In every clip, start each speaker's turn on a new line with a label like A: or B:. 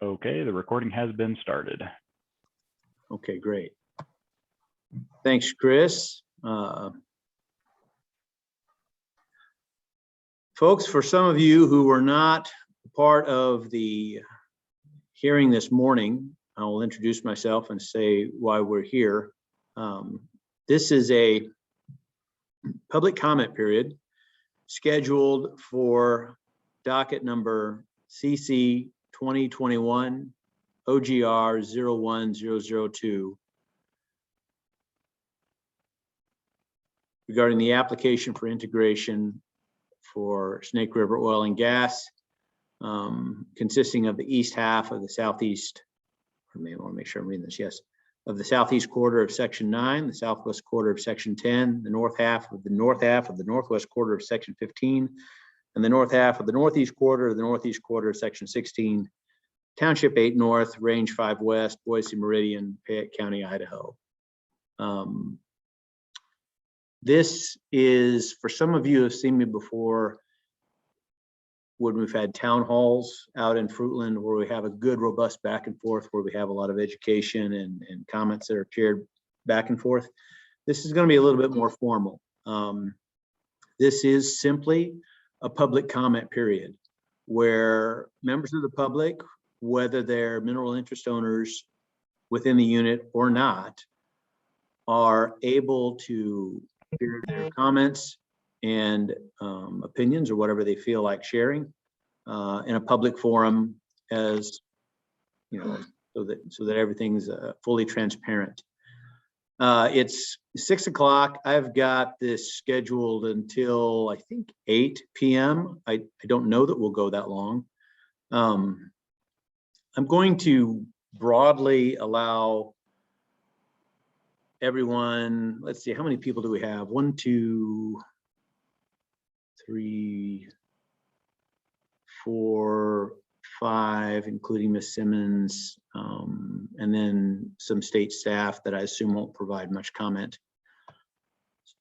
A: Okay, the recording has been started.
B: Okay, great. Thanks, Chris. Folks, for some of you who were not part of the hearing this morning, I will introduce myself and say why we're here. This is a public comment period scheduled for docket number CC-2021-OGR-01-002 regarding the application for integration for Snake River Oil and Gas, consisting of the east half of the southeast, I may want to make sure I'm reading this, yes, of the southeast quarter of section 9, the southwest quarter of section 10, the north half of the northwest quarter of section 15, and the north half of the northeast quarter of section 16, township 8 north, range 5 west, Boise Meridian, Fayette County, Idaho. This is, for some of you who have seen me before, when we've had town halls out in Fruitland where we have a good, robust back and forth, where we have a lot of education and comments that are shared back and forth. This is going to be a little bit more formal. This is simply a public comment period where members of the public, whether they're mineral interest owners within the unit or not, are able to hear their comments and opinions or whatever they feel like sharing in a public forum, as you know, so that everything's fully transparent. It's 6 o'clock. I've got this scheduled until I think 8 p.m. I don't know that we'll go that long. I'm going to broadly allow everyone, let's see, how many people do we have? 1, 2, 3, 4, 5, including Ms. Simmons, and then some state staff that I assume won't provide much comment.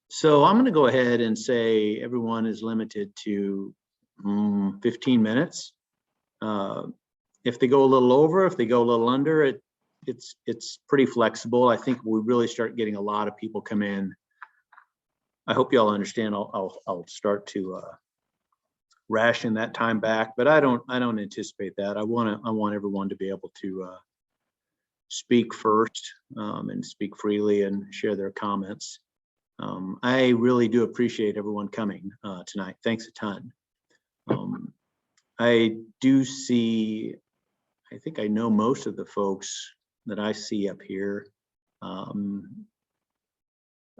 B: So I'm going to go ahead and say everyone is limited to 15 minutes. If they go a little over, if they go a little under, it's pretty flexible. I think we really start getting a lot of people come in. I hope you all understand. I'll start to ration that time back, but I don't anticipate that. I want everyone to be able to speak first and speak freely and share their comments. I really do appreciate everyone coming tonight. Thanks a ton. I do see, I think I know most of the folks that I see up here.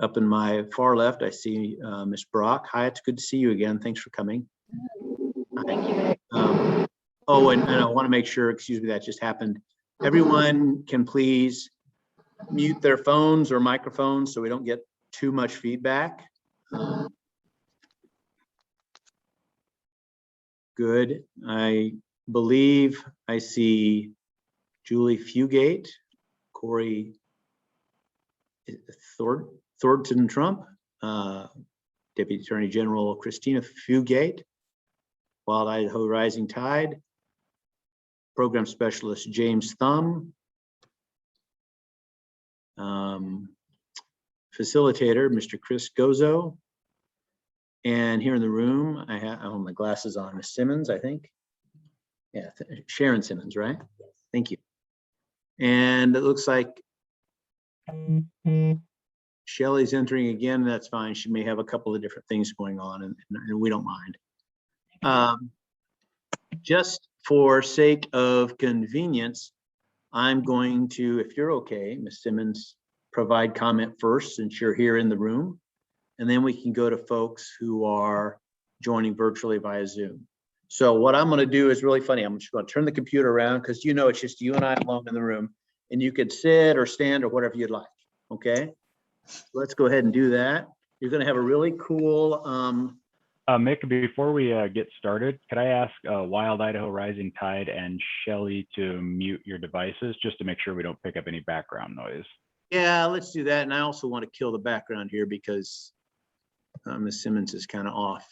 B: Up in my far left, I see Ms. Brock. Hi, it's good to see you again. Thanks for coming.
C: Thank you.
B: Oh, and I want to make sure, excuse me, that just happened. Everyone can please mute their phones or microphones so we don't get too much feedback. Good. I believe I see Julie Fugate, Corey Thornton Trump, Deputy Attorney General Christina Fugate, Wild Idaho Rising Tide, Program Specialist James Thumb, Facilitator Mr. Chris Gozo, and here in the room I have my glasses on, Ms. Simmons, I think. Yeah, Sharon Simmons, right? Yes. Thank you. And it looks like Shelley's entering again. That's fine. She may have a couple of different things going on, and we don't mind. Just for sake of convenience, I'm going to, if you're okay, Ms. Simmons, provide comment first since you're here in the room, and then we can go to folks who are joining virtually via Zoom. So what I'm going to do is really funny. I'm just going to turn the computer around because you know it's just you and I alone in the room, and you could sit or stand or whatever you'd like. Okay, let's go ahead and do that. You're going to have a really cool.
A: Mick, before we get started, could I ask Wild Idaho Rising Tide and Shelley to mute your devices just to make sure we don't pick up any background noise?
B: Yeah, let's do that. And I also want to kill the background here because Ms. Simmons is kind of off.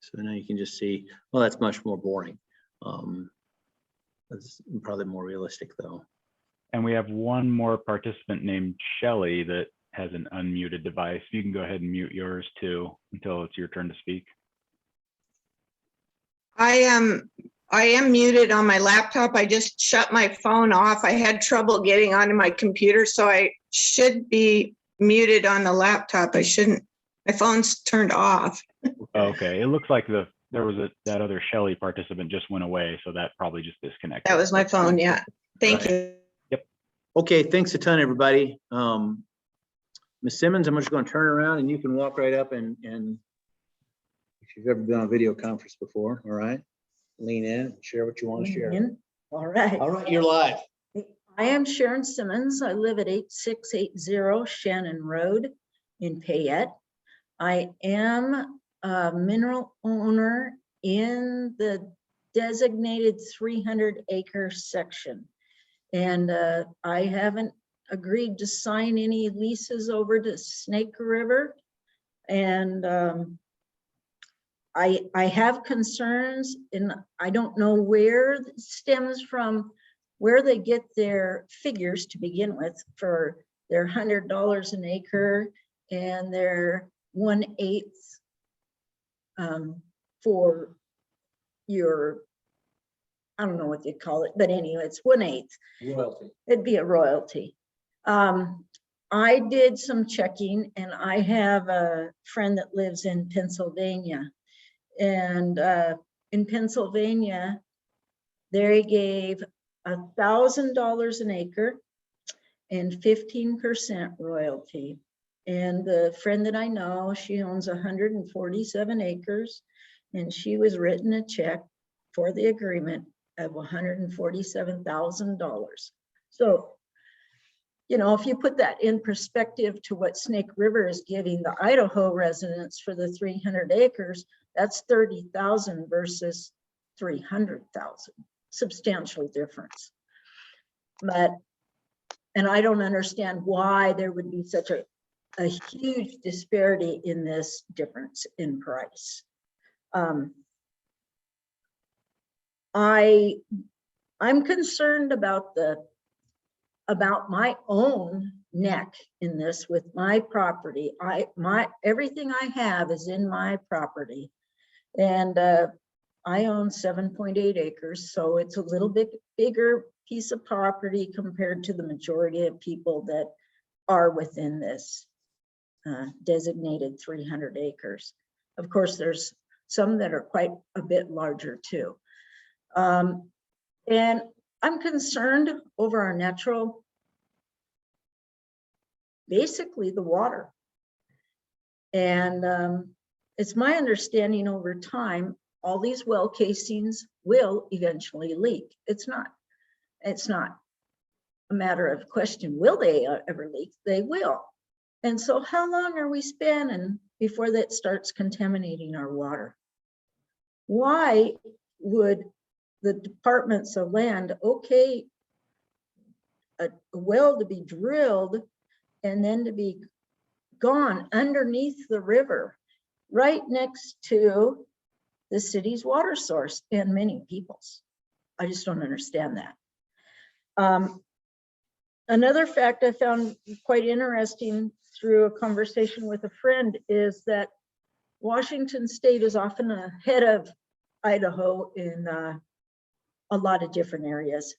B: So now you can just see, well, that's much more boring. That's probably more realistic though.
A: And we have one more participant named Shelly that has an unmuted device. You can go ahead and mute yours too until it's your turn to speak.
D: I am muted on my laptop. I just shut my phone off. I had trouble getting onto my computer, so I should be muted on the laptop. I shouldn't. My phone's turned off.
A: Okay, it looks like that other Shelly participant just went away, so that probably just disconnected.
D: That was my phone. Yeah. Thank
B: Right.
D: you.
B: Okay, thanks a ton, everybody. Ms. Simmons, I'm just going to turn around and you can walk right up and if you've ever been on a video conference before, all right? Lean in and share what you want to share.
E: All right.
B: All right, you're live.
E: I am Sharon Simmons. I live at 8680 Shannon Road in Payette. I am a mineral owner in the designated 300-acre section. And I haven't agreed to sign any leases over to Snake River. And I have concerns, and I don't know where it stems from, where they get their figures to begin with for their $100 an acre and their 1/8 for your, I don't know what they call it, but anyway, it's 1/8.
B: Royalty.
E: It'd be a royalty. I did some checking, and I have a friend that lives in Pennsylvania. And in Pennsylvania, they gave $1,000 an acre and 15% royalty. And the friend that I know, she owns 147 acres, and she was written a check for the agreement of $147,000. So, you know, if you put that in perspective to what Snake River is giving the Idaho residents for the 300 acres, that's 30,000 versus 300,000, substantial difference. But, and I don't understand why there would be such a huge disparity in this difference in price. I'm concerned about my own neck in this with my property. Everything I have is in my property, and I own 7.8 acres, so it's a little bit bigger piece of property compared to the majority of people that are within this designated 300 acres. Of course, there's some that are quite a bit larger too. And I'm concerned over our natural, basically the water. And it's my understanding over time, all these well casings will eventually leak. It's not a matter of question, will they ever leak? They will. And so how long are we spanning before that starts contaminating our water? Why would the departments of land okay a well to be drilled and then to be gone underneath the river right next to the city's water source and many people's? I just don't understand that. Another fact I found quite interesting through a conversation with a friend is that Washington State is often ahead of Idaho in a lot of different areas.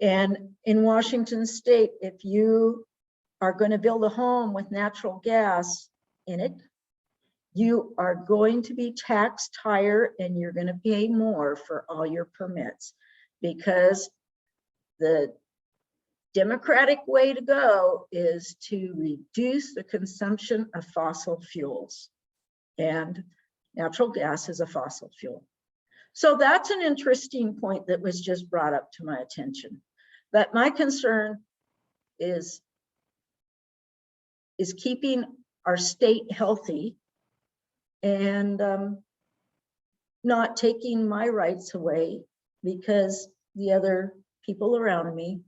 E: And in Washington State, if you are going to build a home with natural gas in it, you are going to be taxed higher and you're going to pay more for all your permits, because the democratic way to go is to reduce the consumption of fossil fuels, and natural gas is a fossil fuel. So that's an interesting point that was just brought up to my attention. But my concern is keeping our state healthy and not taking my rights away because the other people around me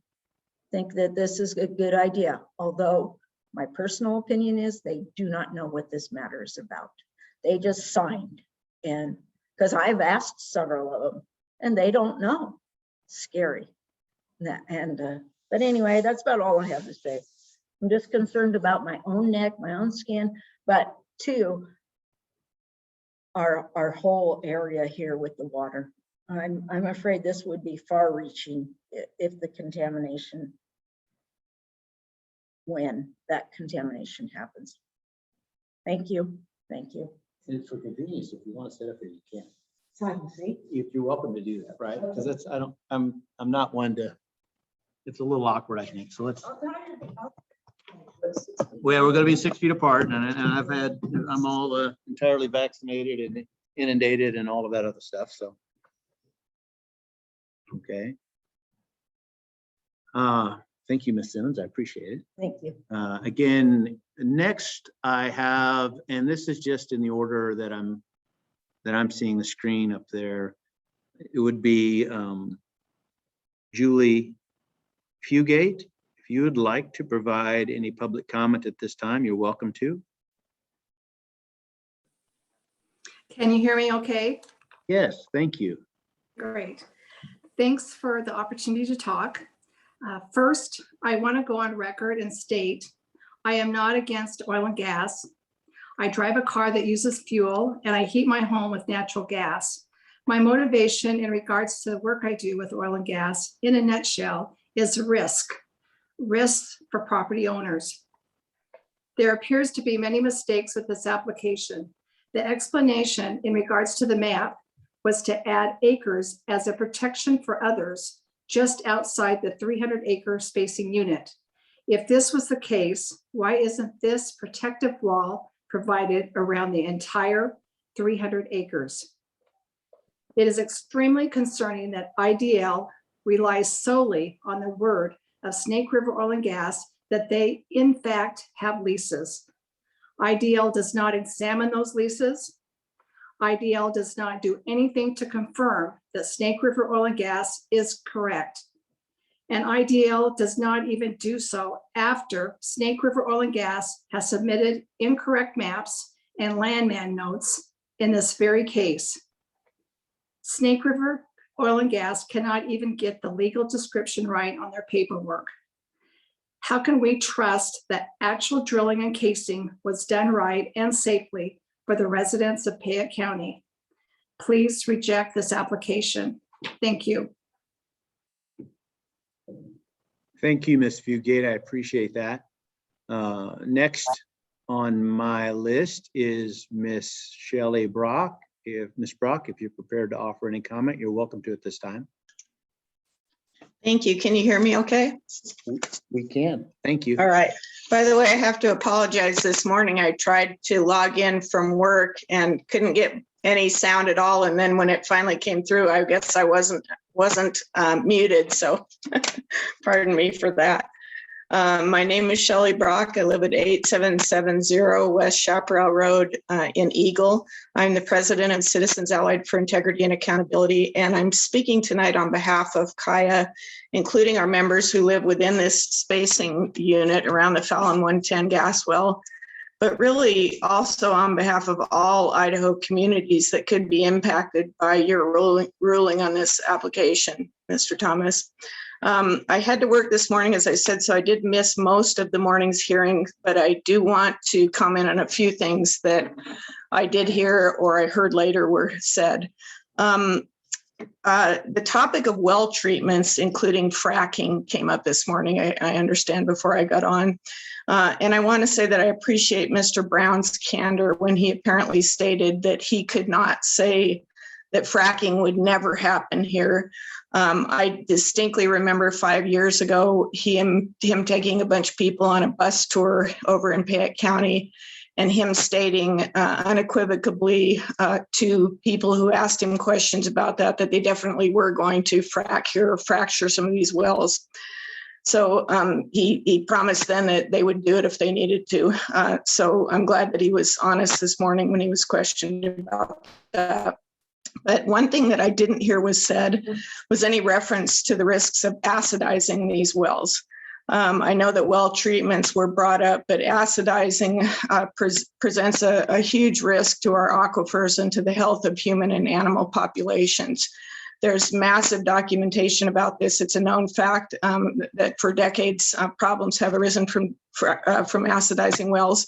E: think that this is a good idea. Although my personal opinion is they do not know what this matter is about. They just signed, and because I've asked several of them and they don't know. scary. But anyway, that's about all I have to say. I'm just concerned about my own neck, my own skin, but two, our whole area here with the water. I'm afraid this would be far reaching if the contamination, when that contamination happens. Thank you. Thank you.
B: And for convenience, if you want to set up here, you can.
E: So I can see.
B: You're welcome to do that, right? Because that's, I'm not one to, it's a little awkward, I think. So let's, well, we're gonna be 6 feet apart and I'm all entirely vaccinated and inundated and all of that other stuff, so. Okay. Thank you, Ms. Simmons. I appreciate it.
E: Thank you.
B: Again, next I have, and this is just in the order that I'm seeing the screen up there. It would be Julie Fugate. If you would like to provide any public comment at this time, you're welcome to.
C: Can you hear me okay?
B: Yes, thank you.
C: Great. Thanks for the opportunity to talk. First, I want to go on record and state I am not against oil and gas. I drive a car that uses fuel and I heat my home with natural gas. My motivation in regards to the work I do with oil and gas, in a nutshell, is risk for property owners. There appears to be many mistakes with this application. The explanation in regards to the map was to add acres as a protection for others just outside the 300-acre spacing unit. If this was the case, why isn't this protective wall provided around the entire 300 acres? It is extremely concerning that IDL relies solely on the word of Snake River Oil and Gas that they in fact have leases. IDL does not examine those leases. IDL does not do anything to confirm that Snake River Oil and Gas is correct. And IDL does not even do so after Snake River Oil and Gas has submitted incorrect maps and landman notes in this very case. Snake River Oil and Gas cannot even get the legal description right on their paperwork. How can we trust that actual drilling and casing was done right and safely for the residents of Payette County? Please reject this application. Thank you.
B: Thank you, Ms. Fugate. I appreciate that. Next on my list is Miss Shelley Brock. Ms. Brock, if you're prepared to offer any comment, you're welcome to at this time.
D: Thank you. Can you hear me okay?
B: We can. Thank you.
D: All right. By the way, I have to apologize. This morning I tried to log in from work and couldn't get any sound at all. And then when it finally came through, I guess I wasn't muted. So pardon me for that. My name is Shelley Brock. I live at 8770 West Chaparral Road in Eagle. I'm the president of Citizens Allied for Integrity and Accountability, and I'm speaking tonight on behalf of Kaya, including our members who live within this spacing unit around the Fallon 110 gas well, but really also on behalf of all Idaho communities that could be impacted by your ruling on this application, Mr. Thomas. I had to work this morning, as I said, so I did miss most of the morning's hearing, but I do want to comment on a few things that I did hear or I heard later were said. The topic of well treatments, including fracking, came up this morning, I understand, before I got on. And I want to say that I appreciate Mr. Brown's candor when he apparently stated that he could not say that fracking would never happen here. I distinctly remember 5 years ago, him taking a bunch of people on a bus tour over in Payette County and him stating unequivocally to people who asked him questions about that they definitely were going to frack here or fracture some of these wells. So he promised then that they would do it if they needed to. So I'm glad that he was honest this morning when he was questioned about that. But one thing that I didn't hear was said was any reference to the risks of acidizing these wells. I know that well treatments were brought up, but acidizing presents a huge risk to our aquifers and to the health of human and animal populations. There's massive documentation about this. It's a known fact that for decades, problems have arisen from acidizing wells.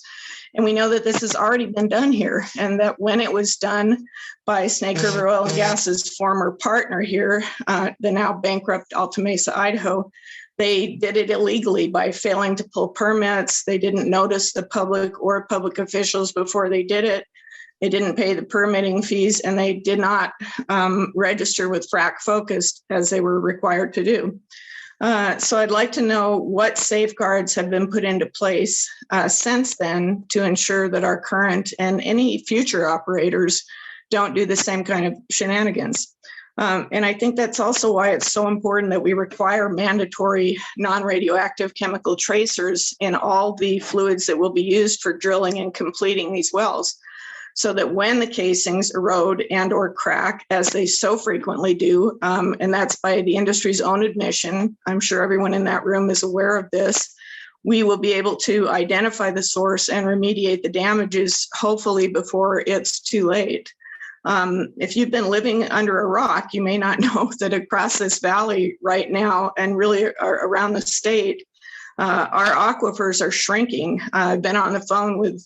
D: And we know that this has already been done here, and that when it was done by Snake River Oil and Gas's former partner here, the now bankrupt Alta Mesa, Idaho, they did it illegally by failing to pull permits. They didn't notice the public or public officials before they did it. They didn't pay the permitting fees, and they did not register with Frac Focused as they were required to do. So I'd like to know what safeguards have been put into place since then to ensure that our current and any future operators don't do the same kind of shenanigans. And I think that's also why it's so important that we require mandatory non-radioactive chemical tracers in all the fluids that will be used for drilling and completing these wells, so that when the casings erode and or crack, as they so frequently do, and that's by the industry's own admission, I'm sure everyone in that room is aware of this, we will be able to identify the source and remediate the damages, hopefully before it's too late. If you've been living under a rock, you may not know that across this valley right now, and really around the state, our aquifers are shrinking. I've been on the phone with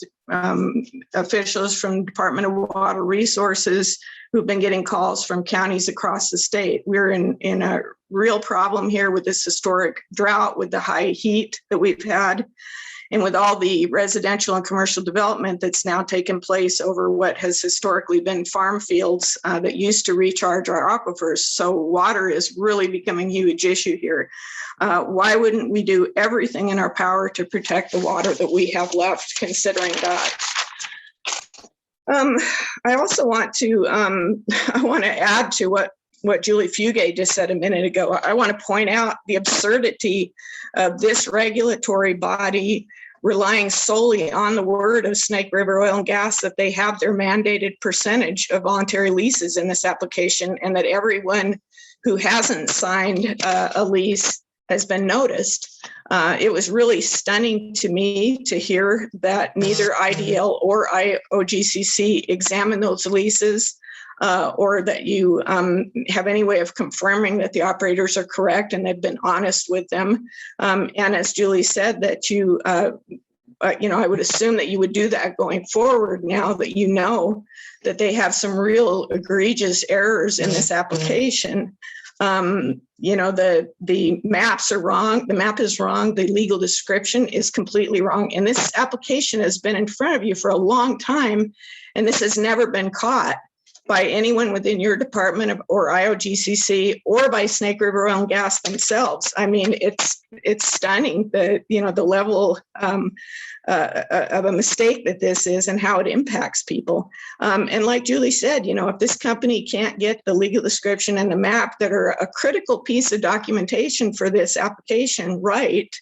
D: officials from Department of Water Resources who've been getting calls from counties across the state. We're in a real problem here with this historic drought, with the high heat that we've had, and with all the residential and commercial development that's now taken place over what has historically been farm fields that used to recharge our aquifers. So water is really becoming a huge issue here. Why wouldn't we do everything in our power to protect the water that we have left, considering that? I also want to add to what Julie Fugate just said a minute ago. I want to point out the absurdity of this regulatory body relying solely on the word of Snake River Oil and Gas that they have their mandated percentage of voluntary leases in this application, and that everyone who hasn't signed a lease has been noticed. It was really stunning to me to hear that neither IDL or OGCC examined those leases, or that you have any way of confirming that the operators are correct and they've been honest with them. And as Julie said, that you I would assume that you would do that going forward now that you know that they have some real egregious errors in this application. The maps are wrong. The map is wrong. The legal description is completely wrong. And this application has been in front of you for a long time, and this has never been caught by anyone within your department or IOGCC or by Snake River Oil and Gas themselves. I mean, it's stunning the level of a mistake that this is and how it impacts people. And like Julie said, if this company can't get the legal description and the map that are a critical piece of documentation for this application right,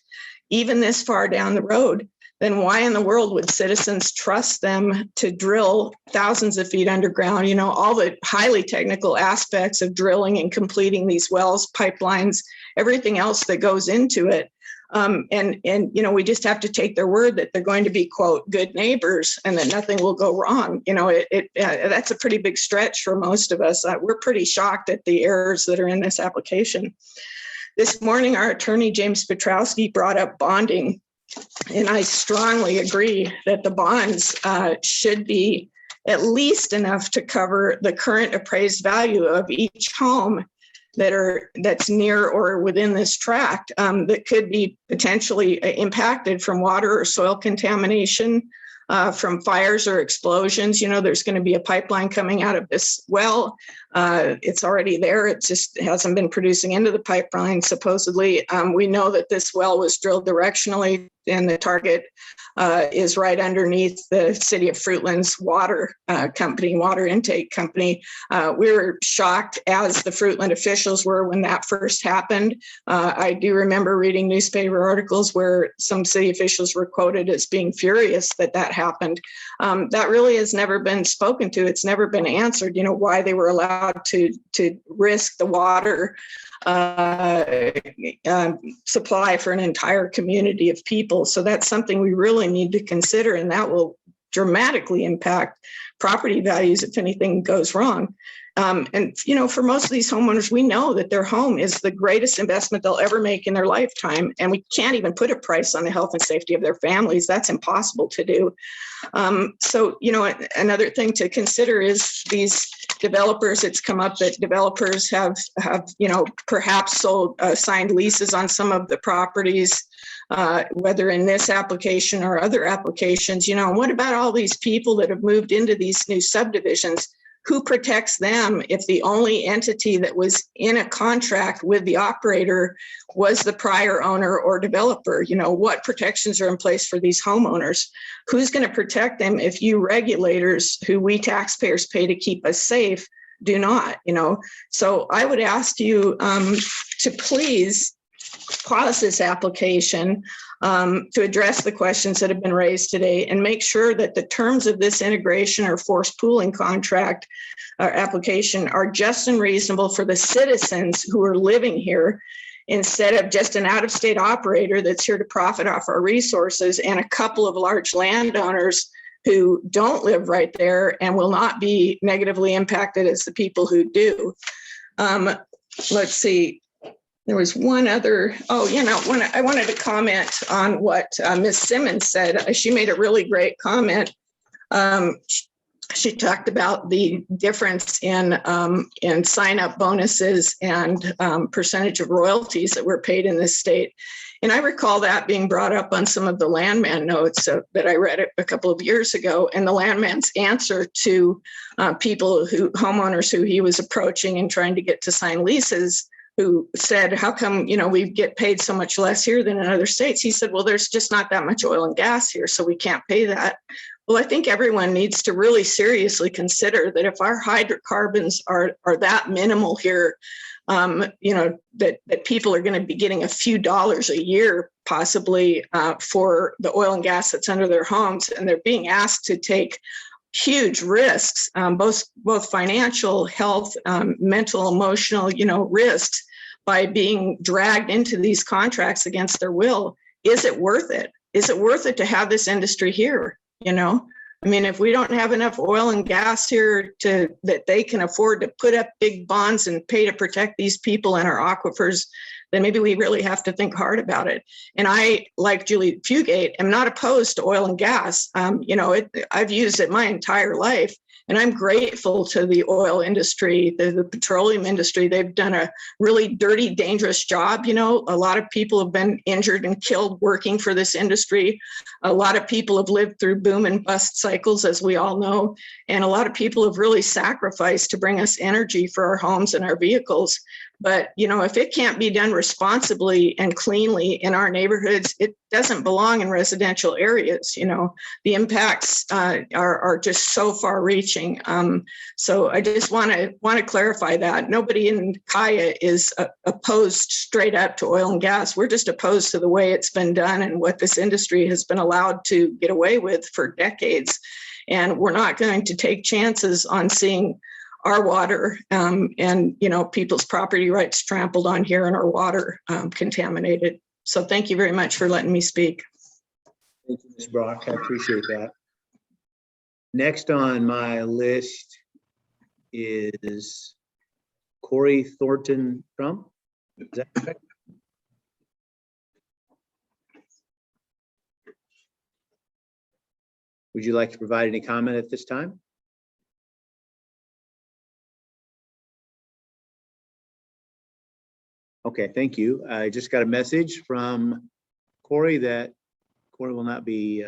D: even this far down the road, then why in the world would citizens trust them to drill thousands of feet underground? All the highly technical aspects of drilling and completing these wells, pipelines, everything else that goes into it. We just have to take their word that they're going to be, quote, good neighbors and that nothing will go wrong. That's a pretty big stretch for most of us. We're pretty shocked at the errors that are in this application. This morning, our attorney, James Petrowski, brought up bonding. And I strongly agree that the bonds should be at least enough to cover the current appraised value of each home that's near or within this tract that could be potentially impacted from water or soil contamination, from fires or explosions. There's going to be a pipeline coming out of this well. It's already there. It just hasn't been producing into the pipeline, supposedly. We know that this well was drilled directionally, and the target is right underneath the city of Fruitland's water intake company. We were shocked, as the Fruitland officials were, when that first happened. I do remember reading newspaper articles where some city officials were quoted as being furious that happened. That really has never been spoken to. It's never been answered, why they were allowed to risk the water supply for an entire community of people. So that's something we really need to consider, and that will dramatically impact property values if anything goes wrong. And, you know, for most of these homeowners, we know that their home is the greatest investment they'll ever make in their lifetime. And we can't even put a price on the health and safety of their families. That's impossible to do. So, you know, another thing to consider is these developers. It's come up that developers have you know, perhaps sold, signed leases on some of the properties, whether in this application or other applications. You know, what about all these people that have moved into these new subdivisions? Who protects them if the only entity that was in a contract with the operator was the prior owner or developer? You know, what protections are in place for these homeowners? Who's going to protect them if you regulators, who we taxpayers pay to keep us safe, do not? You know, so I would ask you to please pause this application to address the questions that have been raised today and make sure that the terms of this integration or forced pooling contract or application are just and reasonable for the citizens who are living here, instead of just an out-of-state operator that's here to profit off our resources and a couple of large landowners who don't live right there and will not be negatively impacted as the people who do. Let's see. There was one other, you know, I wanted to comment on what Ms. Simmons said. She made a really great comment. She talked about the difference in sign-up bonuses and percentage of royalties that were paid in this state. And I recall that being brought up on some of the landman notes that I read a couple of years ago. And the landman's answer to homeowners who he was approaching and trying to get to sign leases, who said, how come, you know, we get paid so much less here than in other states? He said, well, there's just not that much oil and gas here, so we can't pay that. Well, I think everyone needs to really seriously consider that if our hydrocarbons are that minimal here, you know, that people are going to be getting a few dollars a year, possibly for the oil and gas that's under their homes, and they're being asked to take huge risks, both financial, health, mental, emotional, you know, risks by being dragged into these contracts against their will. Is it worth it? Is it worth it to have this industry here? You know, I mean, if we don't have enough oil and gas here that they can afford to put up big bonds and pay to protect these people and our aquifers, then maybe we really have to think hard about it. And I, like Julie Fugate, am not opposed to oil and gas. You know, I've used it my entire life. And I'm grateful to the oil industry, the petroleum industry. They've done a really dirty, dangerous job. You know, a lot of people have been injured and killed working for this industry. A lot of people have lived through boom and bust cycles, as we all know. And a lot of people have really sacrificed to bring us energy for our homes and our vehicles. But, you know, if it can't be done responsibly and cleanly in our neighborhoods, it doesn't belong in residential areas. You know, the impacts are just so far reaching. So I just want to clarify that. Nobody in Kaya is opposed straight up to oil and gas. We're just opposed to the way it's been done and what this industry has been allowed to get away with for decades. And we're not going to take chances on seeing our water and, you know, people's property rights trampled on here and our water contaminated. So thank you very much for letting me speak.
B: Thank you, Ms. Brock. I appreciate that. Next on my list is Corey Thornton Trump. Is that correct? Would you like to provide any comment at this time? Okay, thank you. I just got a message from Corey that Corey will not be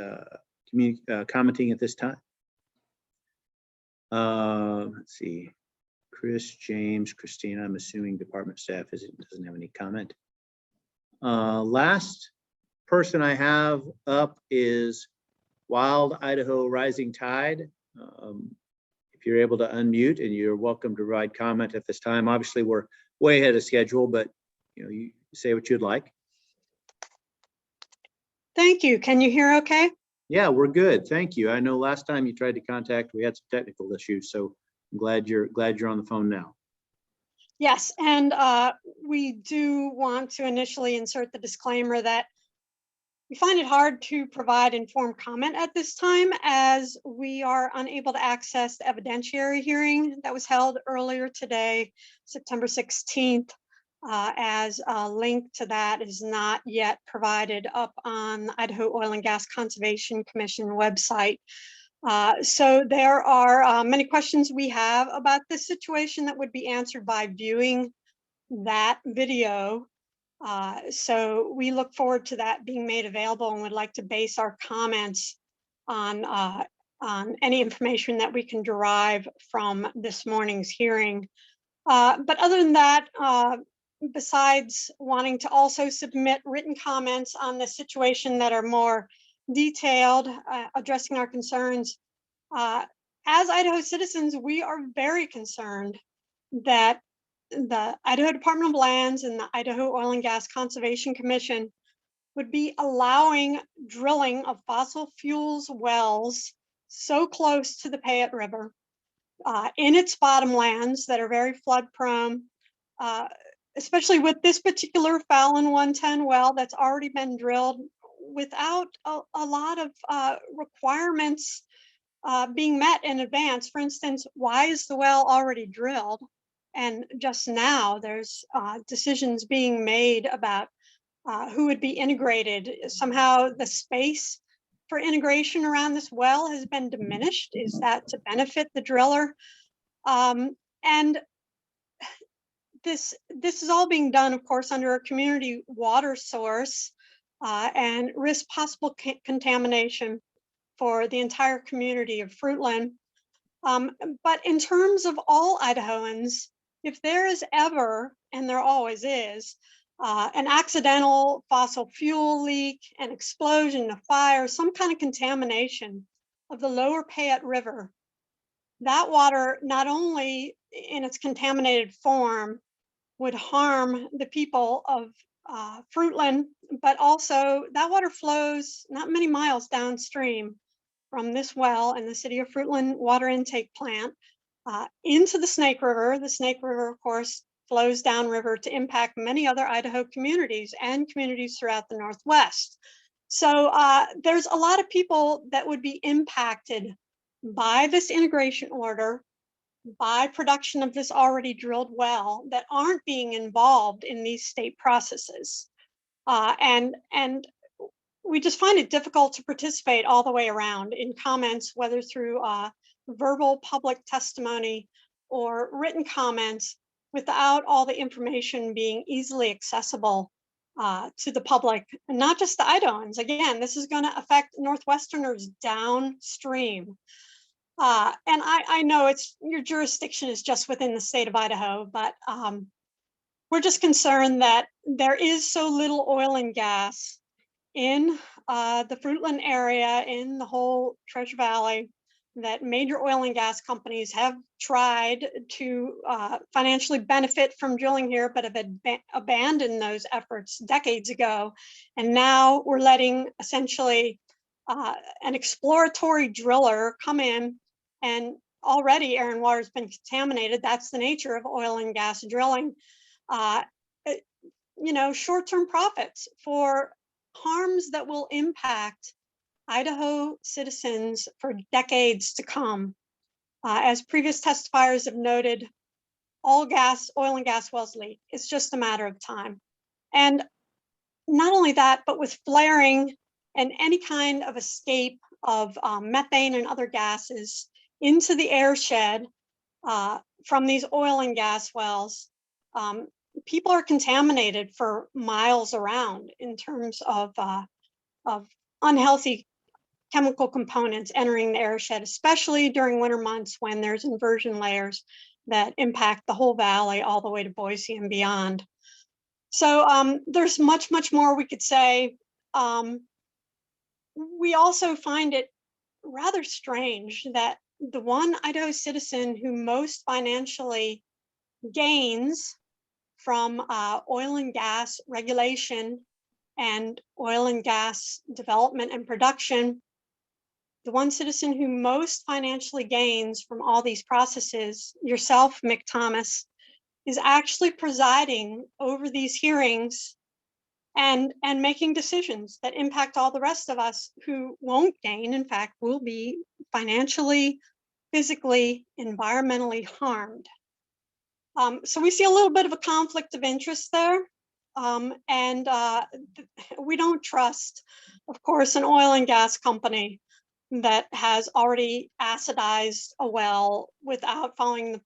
B: commenting at this time. Let's see. Chris, James, Christina, I'm assuming department staff doesn't have any comment. Last person I have up is Wild Idaho Rising Tide. If you're able to unmute, and you're welcome to provide comment at this time. Obviously, we're way ahead of schedule, but you know, you say what you'd like.
F: Thank you. Can you hear okay?
B: Yeah, we're good. Thank you. I know last time you tried to contact, we had some technical issues, so I'm glad you're on the phone now.
F: Yes, and we do want to initially insert the disclaimer that We find it hard to provide informed comment at this time as we are unable to access the evidentiary hearing that was held earlier today, September 16th, as a link to that is not yet provided up on the Idaho Oil and Gas Conservation Commission website. So there are many questions we have about this situation that would be answered by viewing that video. So we look forward to that being made available and would like to base our comments on any information that we can derive from this morning's hearing. But other than that, besides wanting to also submit written comments on the situation that are more detailed, addressing our concerns, as Idaho citizens, we are very concerned that the Idaho Department of Lands and the Idaho Oil and Gas Conservation Commission would be allowing drilling of fossil fuels wells so close to the Payette River in its bottomlands that are very flood prone, especially with this particular Fallon 110 well that's already been drilled without a lot of requirements being met in advance. For instance, why is the well already drilled? And just now there's decisions being made about who would be integrated. Somehow the space for integration around this well has been diminished. Is that to benefit the driller? And this is all being done, of course, under a community water source and risk possible contamination for the entire community of Fruitland. But in terms of all Idahoans, if there is ever, and there always is, an accidental fossil fuel leak, an explosion, a fire, some kind of contamination of the lower Payette River, that water, not only in its contaminated form, would harm the people of Fruitland, but also that water flows not many miles downstream from this well and the City of Fruitland water intake plant into the Snake River. The Snake River, of course, flows downriver to impact many other Idaho communities and communities throughout the Northwest. So there's a lot of people that would be impacted by this integration order, by production of this already drilled well, that aren't being involved in these state processes. And we just find it difficult to participate all the way around in comments, whether through verbal public testimony or written comments, without all the information being easily accessible to the public, and not just the Idahoans. Again, this is going to affect Northwesterners downstream. And I know your jurisdiction is just within the state of Idaho, but we're just concerned that there is so little oil and gas in the Fruitland area, in the whole Treasure Valley, that major oil and gas companies have tried to financially benefit from drilling here, but have abandoned those efforts decades ago. And now we're letting essentially an exploratory driller come in, and already air and water has been contaminated. That's the nature of oil and gas drilling. Short-term profits for harms that will impact Idaho citizens for decades to come. As previous testifiers have noted, all oil and gas wells leak. It's just a matter of time. And not only that, but with flaring and any kind of escape of methane and other gases into the air shed from these oil and gas wells, people are contaminated for miles around in terms of unhealthy chemical components entering the air shed, especially during winter months when there's inversion layers that impact the whole valley all the way to Boise and beyond. So there's much, much more we could say. We also find it rather strange that the one Idaho citizen who most financially gains from oil and gas regulation and oil and gas development and production, the one citizen who most financially gains from all these processes, yourself, Mick Thomas, is actually presiding over these hearings and making decisions that impact all the rest of us who won't gain, in fact, will be financially, physically, environmentally harmed. So we see a little bit of a conflict of interest there. We don't trust, of course, an oil and gas company that has already acidized a well without following the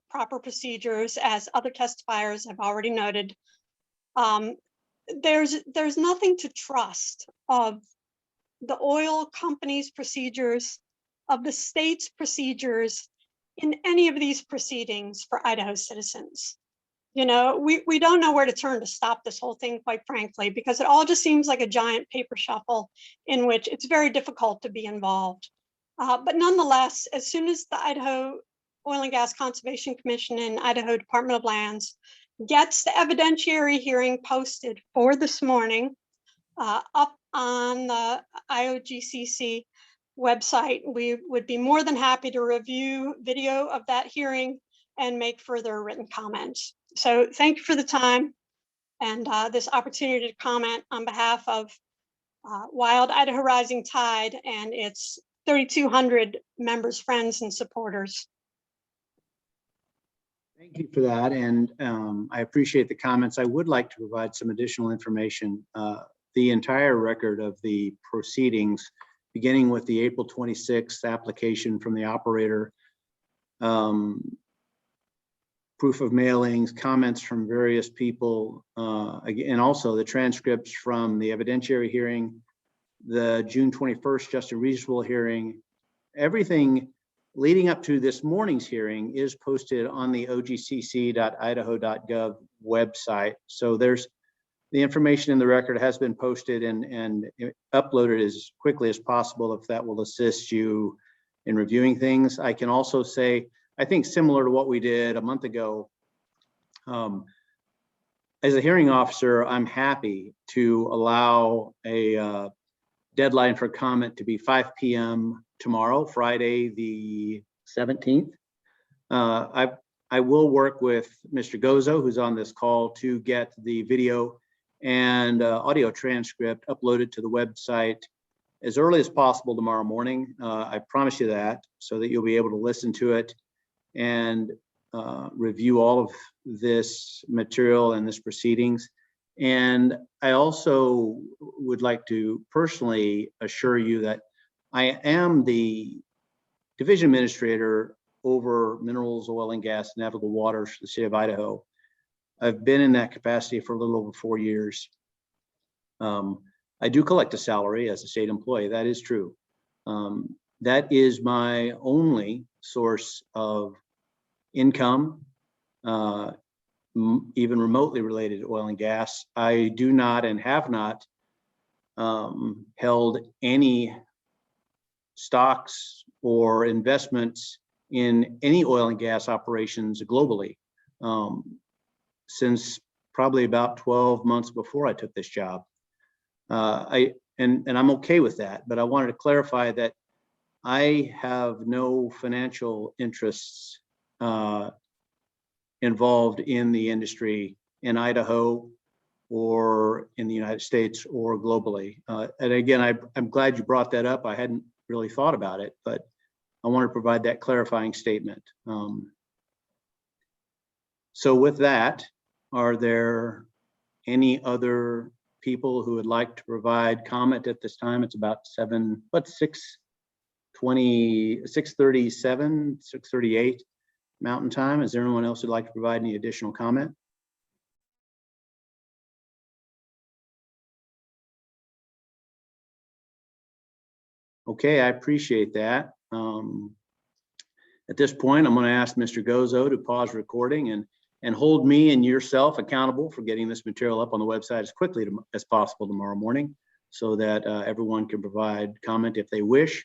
F: proper procedures, as other testifiers have already noted. There's nothing to trust of the oil company's procedures, of the state's procedures in any of these proceedings for Idaho citizens. You know, we don't know where to turn to stop this whole thing, quite frankly, because it all just seems like a giant paper shuffle in which it's very difficult to be involved. But nonetheless, as soon as the Idaho Oil and Gas Conservation Commission and Idaho Department of Lands gets the evidentiary hearing posted for this morning up on the OGCC website, we would be more than happy to review video of that hearing and make further written comments. So thank you for the time and this opportunity to comment on behalf of Wild Idaho Rising Tide and its 3,200 members, friends, and supporters.
B: Thank you for that, and I appreciate the comments. I would like to provide some additional information. The entire record of the proceedings, beginning with the April 26th application from the operator, proof of mailings, comments from various people, and also the transcripts from the evidentiary hearing, the June 21st just and reasonable hearing, everything leading up to this morning's hearing is posted on the ogcc.idaho.gov website. So there's the information in the record has been posted and uploaded as quickly as possible if that will assist you in reviewing things. I can also say, I think similar to what we did a month ago, as a hearing officer, I'm happy to allow a deadline for comment to be 5 p.m. tomorrow, Friday the 17th. I will work with Mr. Gozo, who's on this call, to get the video and audio transcript uploaded to the website as early as possible tomorrow morning. I promise you that, so that you'll be able to listen to it and review all of this material and this proceedings. And I also would like to personally assure you that I am the division administrator over minerals, oil and gas, navigable waters for the state of Idaho. I've been in that capacity for a little over 4 years. I do collect a salary as a state employee, that is true. That is my only source of income, even remotely related to oil and gas. I do not and have not held any stocks or investments in any oil and gas operations globally since probably about 12 months before I took this job. And I'm okay with that, but I wanted to clarify that I have no financial interests involved in the industry in Idaho or in the United States or globally. And again, I'm glad you brought that up. I hadn't really thought about it, but I want to provide that clarifying statement. So with that, are there any other people who would like to provide comment at this time? It's about 6:37, 6:38 Mountain Time. Is there anyone else who'd like to provide any additional comment? Okay, I appreciate that. At this point, I'm going to ask Mr. Gozo to pause recording and hold me and yourself accountable for getting this material up on the website as quickly as possible tomorrow morning, so that everyone can provide comment if they wish.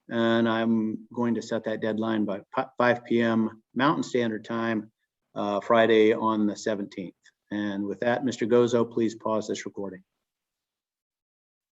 B: And I'm going to set that deadline by 5 p.m. Mountain Standard Time, Friday on the 17th. And with that, Mr. Gozo, please pause this recording.